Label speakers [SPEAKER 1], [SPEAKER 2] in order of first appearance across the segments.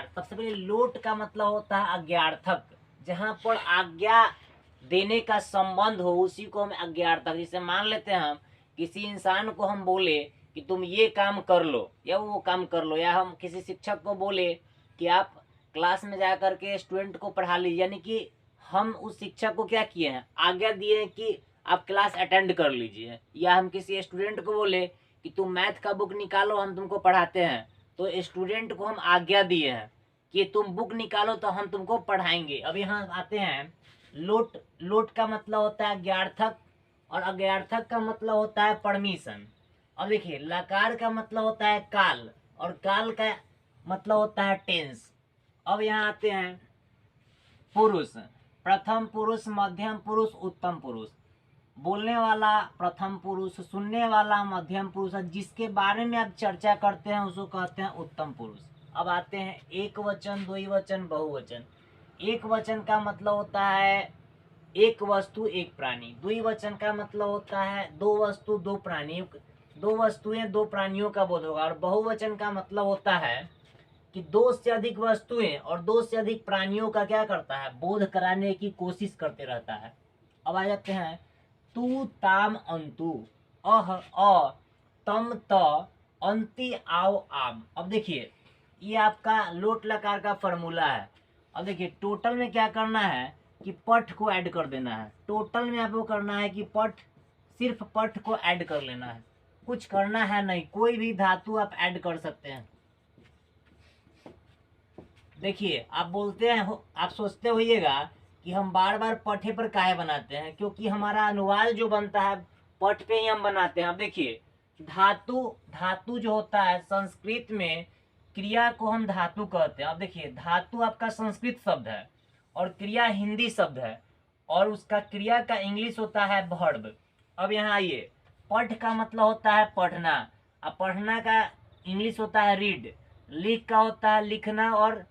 [SPEAKER 1] सबसे पहले लोट का मतलब होता है आज्ञार्थक, जहां पर आज्ञा देने का संबंध हो उसी को हम आज्ञार्थक। जैसे मान लेते हैं हम किसी इंसान को हम बोले कि तुम ये काम कर लो या वो काम कर लो, या हम किसी शिक्षक को बोले कि आप क्लास में जा करके स्टूडेंट को पढ़ा लीजिए, यानी कि हम उस शिक्षक को क्या किए हैं, आज्ञा दिए हैं कि आप क्लास अटेंड कर लीजिए। या हम किसी स्टूडेंट को बोले कि तुम मैथ का बुक निकालो हम तुमको पढ़ाते हैं, तो स्टूडेंट को हम आज्ञा दिए हैं कि तुम बुक निकालो तो हम तुमको पढ़ाएंगे। अब यहाँ आते हैं लोट। लोट का मतलब होता है ज्ञार्थक और अज्ञार्थक का मतलब होता है परमिशन। अब देखिए लकार का मतलब होता है काल और काल का मतलब होता है टेंस। अब यहाँ आते हैं पुरुष, प्रथम पुरुष, मध्यम पुरुष, उत्तम पुरुष। बोलने वाला प्रथम पुरुष, सुनने वाला मध्यम पुरुष, जिसके बारे में आप चर्चा करते हैं उसको कहते हैं उत्तम पुरुष। अब आते हैं एक वचन, द्विवचन, बहुवचन। एक वचन का मतलब होता है एक वस्तु एक प्राणी। द्विवचन का मतलब होता है दो वस्तु दो प्राणी, दो वस्तुएं दो प्राणियों का बोध होगा। और बहुवचन का मतलब होता है कि दो से अधिक वस्तुएं और दो से अधिक प्राणियों का क्या करता है, बोध कराने की कोशिश करते रहता है। अब आ जाते हैं तू ताम अंतु, अह अ, तम त, अंति आओ आम। अब देखिए ये आपका लोट लकार का फॉर्मूला है। अब देखिए टोटल में क्या करना है कि पठ को ऐड कर देना है। टोटल में आपको करना है कि पठ, सिर्फ पठ को ऐड कर लेना है, कुछ करना है नहीं। कोई भी धातु आप ऐड कर सकते हैं। देखिए आप बोलते हैं आप सोचते होइएगा कि हम बार बार पठे पर काहे बनाते हैं, क्योंकि हमारा अनुवाद जो बनता है पठ पे ही हम बनाते हैं। अब देखिए धातु, धातु जो होता है संस्कृत में क्रिया को हम धातु कहते हैं। अब देखिए धातु आपका संस्कृत शब्द है और क्रिया हिंदी शब्द है, और उसका क्रिया का इंग्लिश होता है वर्ब। अब यहाँ आइए, पठ का मतलब होता है पढ़ना, अब पढ़ना का इंग्लिश होता है रीड, लिख का होता है लिखना और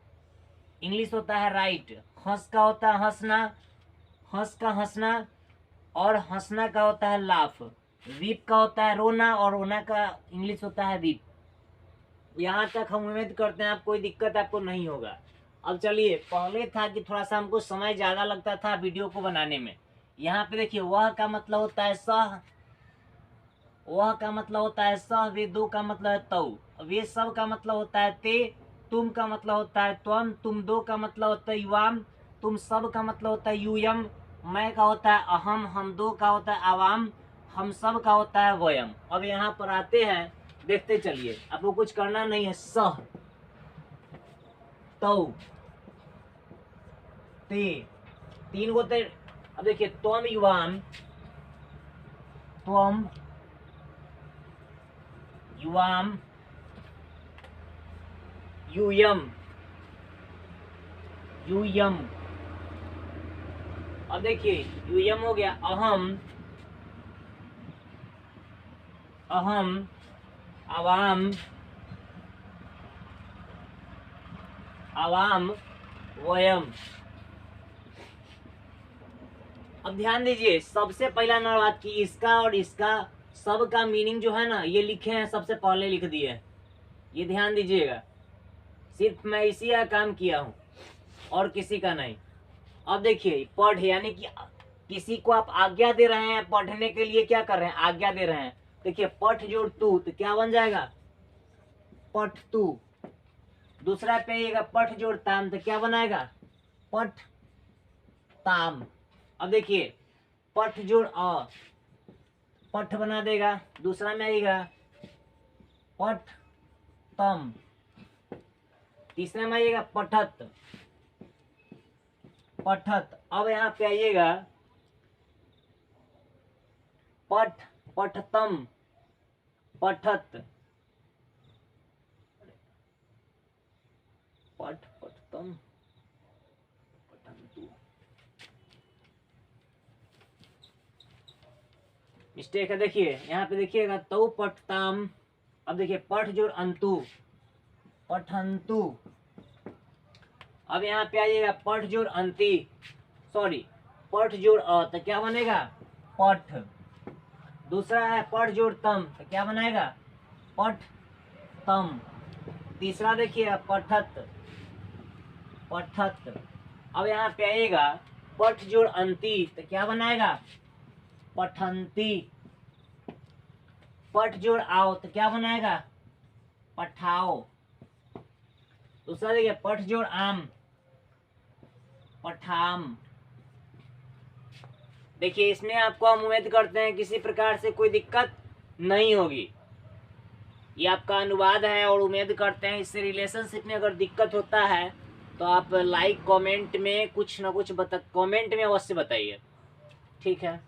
[SPEAKER 1] इंग्लिश होता है राइट, हंस का होता है हंसना, हंस का हंसना, और हंसना का होता है लाफ, वीप का होता है रोना और रोना का इंग्लिश होता है वीप। यहाँ तक हम उम्मीद करते हैं आप कोई दिक्कत आपको नहीं होगा। अब चलिए, पहले था कि थोड़ा सा हमको समय ज़्यादा लगता था वीडियो को बनाने में। यहाँ पे देखिए वह का मतलब होता है सह, वह का मतलब होता है सह, वे दो का मतलब है तऊ, वे सब का मतलब होता है ते, तुम का मतलब होता है त्वम, तुम दो का मतलब होता है युवाम, तुम सब का मतलब होता है यूयम, मैं का होता है अहम, हम दो का होता है आवाम, हम सब का होता है वयम। अब यहाँ पर आते हैं, देखते चलिए, आपको कुछ करना नहीं है। सह, तऊ, ते, तीन को ते। अब देखिए त्वम युवाम, त्वम युवाम, यूयम, यूयम। अब देखिए यूयम हो गया, अहम, अहम, अवाम, अवाम, वयम। अब ध्यान दीजिए, सबसे पहला ना बात की इसका और इसका सब का मीनिंग जो है ना ये लिखे हैं, सबसे पहले लिख दिए हैं, ये ध्यान दीजिएगा। सिर्फ मैं इसी का काम किया हूँ और किसी का नहीं। अब देखिए पढ़, यानी कि किसी को आप आज्ञा दे रहे हैं पढ़ने के लिए, क्या कर रहे हैं, आज्ञा दे रहे हैं। देखिए पठ जोड़ तू, तो क्या बन जाएगा, पठ तू। दूसरा पे आइएगा पठ जोड़ ताम, तो क्या बनाएगा, पठ ताम। अब देखिए पठ जोड़ अ, पठ बना देगा। दूसरा में आएगा पठ तम। तीसरे में आइएगा पठत, पठत। अब यहाँ पे आइएगा पठ, पठतम, पठत, पठ, पठतम, पठंतु। मिस्टेक है, देखिए यहाँ पे देखिएगा तो पठताम। अब देखिए पठ जोड़ अंतु, पठंतु। अब यहाँ पे आइएगा पठ जोड़ अंति, सॉरी पठ जोड़ अ, तो क्या बनेगा, पठ। दूसरा है पठ जोड़ तम, तो क्या बनाएगा, पठ तम। तीसरा देखिए पठत, पठत। अब यहाँ पे आएगा पठ जोड़ अंती, तो क्या बनाएगा? पठंती। पठ जोड़ आओ तो क्या बनाएगा? पठाओ। दूसरा देखिए, पठ जोड़ आम, पठाम। देखिए इसमें आपको हम उम्मीद करते हैं किसी प्रकार से कोई दिक्कत नहीं होगी। ये आपका अनुवाद है और उम्मीद करते हैं इससे रिलेशनशिप में अगर दिक्कत होता है तो आप लाइक कमेंट में कुछ ना कुछ कमेंट में अवश्य बताइए। ठीक है।